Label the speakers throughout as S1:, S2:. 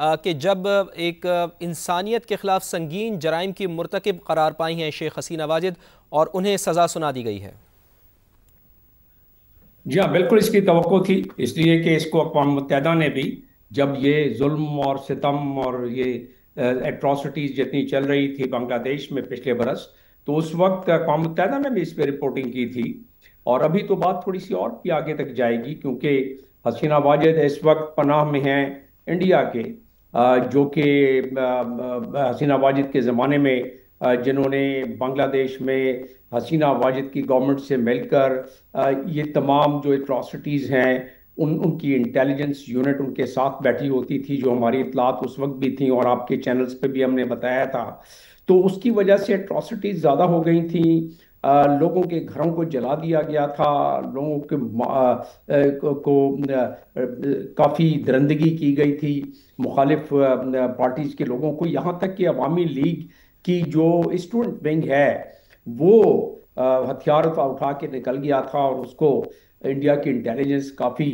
S1: कि जब एक इंसानियत के ख़िलाफ़ संगीन जराइम की मुर्तकिब करार पाई हैं शेख हसीना वाजिद और उन्हें सज़ा सुना दी गई है।
S2: जी हाँ, बिल्कुल इसकी तवक्को थी, इसलिए कि इसको अक़वाम मुत्तहिदा ने भी, जब ये जुल्म और सितम और ये एट्रॉसिटीज जितनी चल रही थी बांग्लादेश में पिछले बरस, तो उस वक्त अक़वाम मुत्तहिदा ने भी इस पर रिपोर्टिंग की थी। और अभी तो बात थोड़ी सी और भी आगे तक जाएगी, क्योंकि हसीना वाजिद इस वक्त पनाह में हैं इंडिया के, जो कि हसीना वाजिद के ज़माने में जिन्होंने बांग्लादेश में हसीना वाजिद की गवर्नमेंट से मिलकर ये तमाम जो एट्रॉसिटीज़ हैं, उनकी इंटेलिजेंस यूनिट उनके साथ बैठी होती थी, जो हमारी इतलात उस वक्त भी थी और आपके चैनल्स पे भी हमने बताया था। तो उसकी वजह से एट्रॉसिटीज़ ज़्यादा हो गई थी, लोगों के घरों को जला दिया गया था, लोगों के काफ़ी दरिंदगी की गई थी मुखालिफ पार्टीज़ के लोगों को, यहाँ तक कि अवामी लीग की जो स्टूडेंट विंग है वो हथियार उठा के निकल गया था और उसको इंडिया की इंटेलिजेंस काफ़ी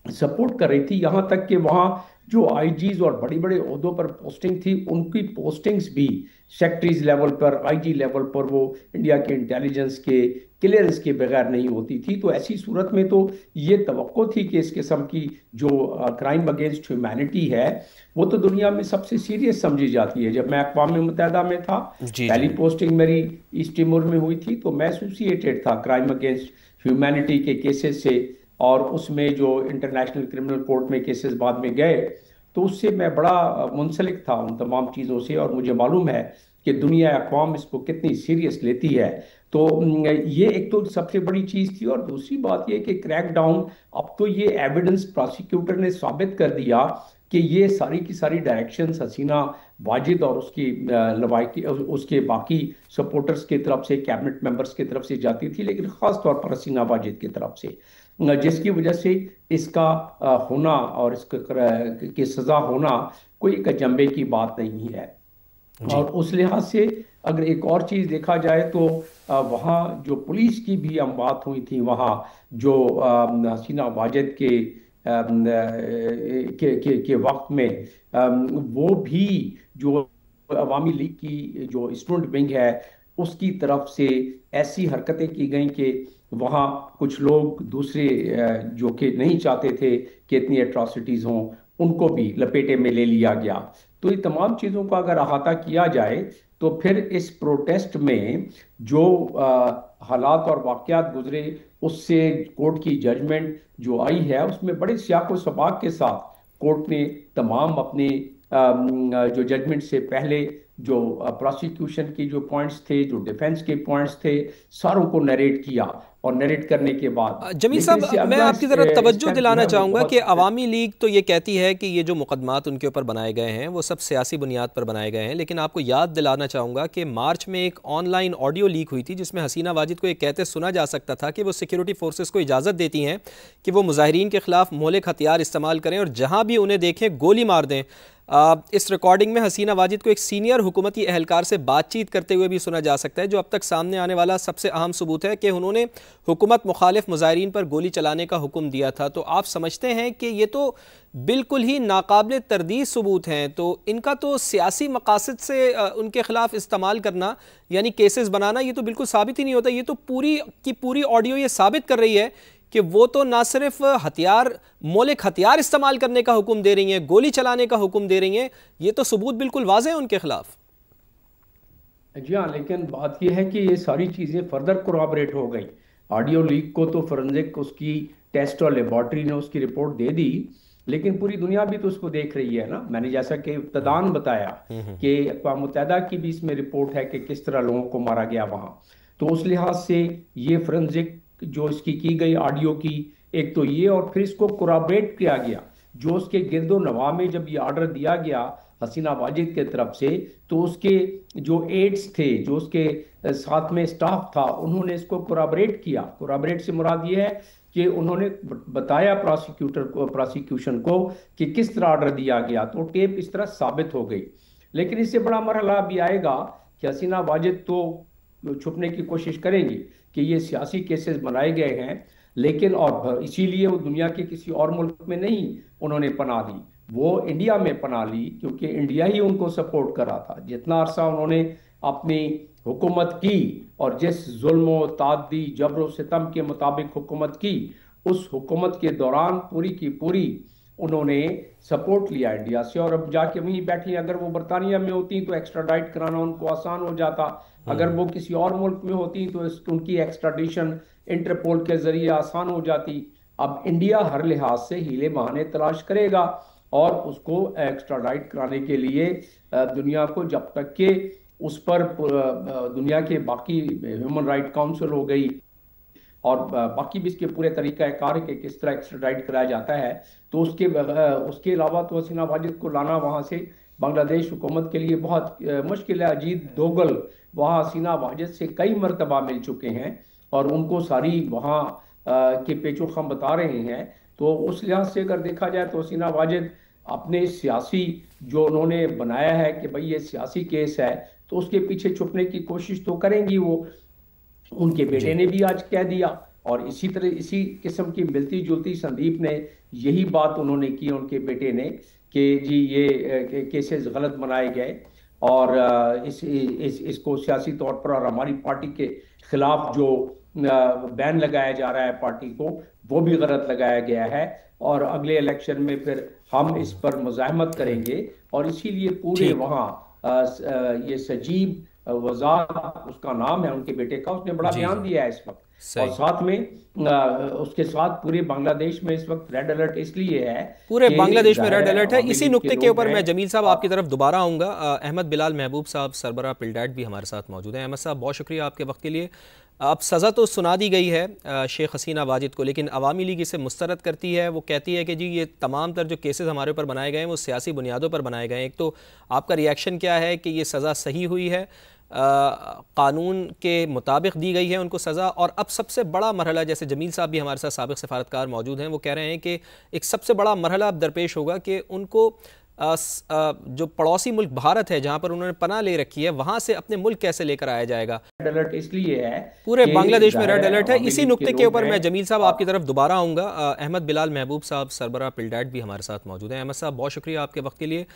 S2: सपोर्ट कर रही थी। यहाँ तक कि वहाँ जो आईजीज और बड़ी बड़े ओहदों पर पोस्टिंग थी, उनकी पोस्टिंग्स भी सेक्रेटरीज लेवल पर, आईजी लेवल पर वो इंडिया के इंटेलिजेंस के क्लियरेंस के बगैर नहीं होती थी। तो ऐसी सूरत में तो ये तवक्को थी कि इस किस्म की जो क्राइम अगेंस्ट ह्यूमैनिटी है वो तो दुनिया में सबसे सीरियस समझी जाती है। जब मैं अक़वाम मुत्तहिदा में था,
S1: जी जी।
S2: पहली पोस्टिंग मेरी ईस्ट तिमोर में हुई थी, तो मैं एसोसिएटेड था क्राइम अगेंस्ट ह्यूमैनिटी के केसेस से, और उसमें जो इंटरनेशनल क्रिमिनल कोर्ट में केसेस बाद में गए, तो उससे मैं बड़ा मुंसलिक था उन तमाम चीज़ों से, और मुझे मालूम है कि दुनिया अक़वाम इसको कितनी सीरियस लेती है। तो ये एक तो सबसे बड़ी चीज़ थी। और दूसरी बात ये कि क्रैक डाउन, अब तो ये एविडेंस प्रोसिक्यूटर ने साबित कर दिया कि ये सारी की सारी डायरेक्शंस हसीना वाजिद और उसकी लवाकी उसके बाकी सपोर्टर्स की तरफ से, कैबिनेट मेंबर्स की तरफ से जाती थी, लेकिन ख़ास तौर पर हसीना वाजिद की तरफ से, जिसकी वजह से इसका होना और इसका की सज़ा होना कोई एक अचंभे की बात नहीं है।
S1: जी
S2: और उस लिहाज से अगर एक और चीज़ देखा जाए तो वहाँ जो पुलिस की भी हम बात हुई थी, वहाँ जो हसीना वाजिद के वक्त में वो भी जो अवामी लीग की जो स्टूडेंट विंग है उसकी तरफ से ऐसी हरकतें की गई कि वहाँ कुछ लोग दूसरे जो कि नहीं चाहते थे कि इतनी एट्रॉसिटीज़ हों, उनको भी लपेटे में ले लिया गया। तो ये तमाम चीज़ों का अगर अहाता किया जाए तो फिर इस प्रोटेस्ट में जो हालात और वाक़यात गुजरे, उससे कोर्ट की जजमेंट जो आई है उसमें बड़े सियाको सबाक के साथ कोर्ट ने तमाम अपने जो जजमेंट से पहले जो प्रोसिक्यूशन की जो पॉइंट्स थे, जो डिफेंस के पॉइंट्स थे, सारों को नरेट किया। और नरेट करने के बाद
S1: जमील
S2: लेकिन
S1: साहब,
S2: इससे
S1: मैं
S2: अगला
S1: आपकी ज़रा तवज्जो
S2: स्टेप जो
S1: दिलाना
S2: है वो
S1: चाहूँगा कि
S2: बहुत
S1: अवामी लीग तो ये कहती है कि ये जो मुकदमात उनके ऊपर बनाए गए हैं वो सब सियासी बुनियाद पर बनाए गए हैं, लेकिन आपको याद दिलाना चाहूँगा कि मार्च में एक ऑनलाइन ऑडियो लीक हुई थी जिसमें हसीना वाजिद को ये कहते सुना जा सकता था कि वो सिक्योरिटी फोर्सेस को इजाज़त देती हैं कि वो मुजाहिरीन के ख़िलाफ़ मोहलिक हथियार इस्तेमाल करें और जहाँ भी उन्हें देखें गोली मार दें। इस रिकॉर्डिंग में हसीना वाजिद को एक सीनियर हुकूमती एहलकार से बातचीत करते हुए भी सुना जा सकता है, जो अब तक सामने आने वाला सबसे अहम सबूत है कि उन्होंने हुकूमत मुखालिफ मुजाहिरीन पर गोली चलाने का हुक्म दिया था। तो आप समझते हैं कि ये तो बिल्कुल ही नाकाबिल तरदीद सबूत हैं, तो इनका तो सियासी मकासद से उनके खिलाफ इस्तेमाल करना यानी केसेस बनाना ये तो बिल्कुल साबित ही नहीं होता। ये तो पूरी की पूरी ऑडियो ये साबित कर रही है कि वो तो ना सिर्फ मौलिक हथियार इस्तेमाल करने का हुक्म दे रही हैं, गोली चलाने का हुक्म दे रही हैं। ये तो सबूत बिल्कुल वाज़ेह हैं उनके खिलाफ।
S2: जी हाँ, लेकिन बात यह है कि ये सारी चीज़ें फर्दर कोराबरेट हो गई। ऑडियो लीक को तो फोरेंसिक उसकी टेस्ट और लेबॉर्ट्री ने उसकी रिपोर्ट दे दी, लेकिन पूरी दुनिया भी तो उसको देख रही है ना। मैंने जैसा कि इब्तदान बताया कि अक़वाम मुत्तहिदा की भी इसमें रिपोर्ट है कि किस तरह लोगों को मारा गया वहाँ। तो उस लिहाज से ये फोरेंसिक जो इसकी की गई ऑडियो की, एक तो ये, और फिर इसको कोराबरेट किया गया जो उसके गिरदो नवा में जब ये ऑर्डर दिया गया हसीना वाजिद के तरफ से, तो उसके जो एड्स थे, जो उसके साथ में स्टाफ था, उन्होंने इसको कोराबरेट किया। कोराबरेट से मुराद ये है कि उन्होंने बताया प्रोसिक्यूशन को कि किस तरह ऑर्डर दिया गया, तो टेप इस तरह साबित हो गई। लेकिन इससे बड़ा मरहला भी आएगा कि हसीना वाजिद तो छुपने की कोशिश करेंगी कि ये सियासी केसेस बनाए गए हैं, लेकिन और इसीलिए वो दुनिया के किसी और मुल्क में नहीं उन्होंने पनाह दी, वो इंडिया में पनाह ली क्योंकि इंडिया ही उनको सपोर्ट कर रहा था। जितना अरसा उन्होंने अपनी हुकूमत की और जिस जुल्म तादी जबर सितम के मुताबिक हुकूमत की, उस हुकूमत के दौरान पूरी की पूरी उन्होंने सपोर्ट लिया इंडिया से। और अब जाके वहीं बैठी, अगर वो बरतानिया में होती तो एक्स्ट्राडाइट कराना उनको आसान हो जाता, अगर वो किसी और मुल्क में होती तो उनकी एक्स्ट्राडिशन इंटरपोल के जरिए आसान हो जाती। अब इंडिया हर लिहाज से हीले बहाने तलाश करेगा और उसको एक्स्ट्राडाइट कराने के लिए दुनिया को, जब तक के उस पर दुनिया के बाकी ह्यूमन राइट काउंसिल हो गई और बाकी भी इसके पूरे तरीका कार के किस तरह एक्स्ट्राडाइट कराया जाता है, तो उसके अलावा तो हसीना वाजिद को लाना वहाँ से बांग्लादेश हुकूमत के लिए बहुत मुश्किल है। अजीत दोगल वहाँ हसीना वाजिद से कई मरतबा मिल चुके हैं और उनको सारी वहाँ के पेचो खम बता रहे हैं। तो उस लिहाज से अगर देखा जाए तो हसीना वाजिद अपने सियासी जो उन्होंने बनाया है कि भाई ये सियासी केस है, तो उसके पीछे छुपने की कोशिश तो करेंगी वो। उनके बेटे
S1: जी।
S2: ने भी आज कह दिया और इसी तरह इसी किस्म की मिलती जुलती संदीप ने यही बात उन्होंने की, उनके बेटे ने, कि जी ये केसेस गलत बनाए गए और इसको सियासी तौर पर और हमारी पार्टी के खिलाफ जो बैन लगाया जा रहा है पार्टी को, वो भी गलत लगाया गया है और अगले इलेक्शन में फिर हम इस पर मुज़ाहमत करेंगे। और इसीलिए पूरे
S1: ठीक।
S2: वहाँ ये सजीब वजाद उसका नाम है उनके बेटे का, उसने बड़ा
S1: जी
S2: बयान
S1: जी।
S2: दिया है इस वक्त। और
S1: सही।
S2: साथ में उसके साथ पूरे बांग्लादेश में इस वक्त रेड अलर्ट इसलिए है
S1: पूरे
S2: कि
S1: बांग्लादेश में
S2: जाहिर
S1: रेड
S2: है
S1: अलर्ट है।
S2: अवामी
S1: इसी
S2: लीग के
S1: नुक्ते के
S2: लोग
S1: ऊपर
S2: हैं।
S1: मैं जमील साहब आपकी
S2: और
S1: तरफ दोबारा आऊँगा। अहमद बिलाल महबूब साहब, सरबराह पिलडैट भी हमारे साथ मौजूद हैं। अहमद साहब, बहुत शुक्रिया आपके वक्त के लिए। अब सज़ा तो सुना दी गई है शेख हसीना वाजिद को, लेकिन अवामी लीग इसे मुस्तरद करती है। वो कहती है कि जी ये तमाम तर जो केसेस हमारे ऊपर बनाए गए हैं वो सियासी बुनियादों पर बनाए गए हैं। एक तो आपका रिएक्शन क्या है कि ये सज़ा सही हुई है, कानून के मुताबिक दी गई है उनको सज़ा? और अब सबसे बड़ा मरहला, जैसे जमील साहब भी हमारे साथ साबिक़ सफारतकार मौजूद हैं, वो कह रहे हैं कि एक सबसे बड़ा मरहला अब दरपेश होगा कि उनको जो पड़ोसी मुल्क भारत है जहाँ पर उन्होंने पनाह ले रखी है, वहाँ से अपने मुल्क कैसे लेकर आया जाएगा।
S2: रेड अलर्ट इसलिए है
S1: पूरे
S2: कि
S1: बांग्लादेश में
S2: जाहिर
S1: रेड
S2: है
S1: अलर्ट है।
S2: अवामी
S1: इसी
S2: लीग के
S1: नुक्ते के
S2: लोग
S1: ऊपर
S2: हैं।
S1: मैं जमील साहब
S2: और
S1: आपकी तरफ दोबारा आऊँगा। अहमद बिलाल महबूब साहब, सरबराह पिलडैट भी हमारे साथ मौजूद हैं। अहमद साहब, बहुत शुक्रिया आपके वक्त के लिए।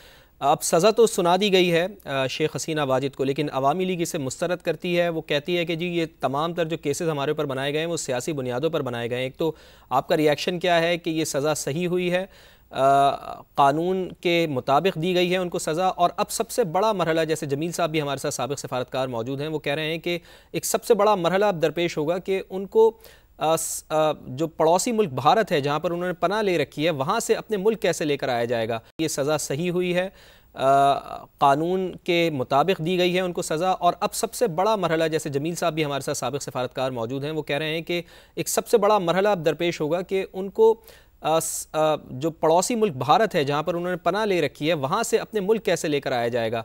S1: अब सज़ा तो सुना दी गई है शेख हसीना वाजिद को, लेकिन अवामी लीग इसे मुस्तरद करती है। वो कहती है कि जी ये तमाम तर जो केसेस हमारे ऊपर बनाए गए हैं वो सियासी बुनियादों पर बनाए गए हैं। एक तो आपका रिएक्शन क्या है कि ये सज़ा सही हुई है, कानून के मुताबिक दी गई है उनको सज़ा? और अब सबसे बड़ा मरहला, जैसे जमील साहब भी हमारे साथ साबिक़ सफारतकार मौजूद हैं, वो कह रहे हैं कि एक सबसे बड़ा मरहला अब दरपेश होगा कि उनको जो पड़ोसी मुल्क भारत है जहाँ पर उन्होंने पनाह ले रखी है, वहाँ से अपने मुल्क कैसे लेकर आया जाएगा। ये सज़ा सही हुई है, कानून के मुताबिक दी गई है उनको सज़ा। और अब सबसे बड़ा मरहला, जैसे जमील साहब भी हमारे साथ साबिक़ सफारतकार मौजूद हैं, वो कह रहे हैं कि एक सबसे बड़ा मरहला अब दरपेश होगा कि उनको जो पड़ोसी मुल्क भारत है जहाँ पर उन्होंने पनाह ले रखी है, वहाँ से अपने मुल्क कैसे लेकर आया जाएगा।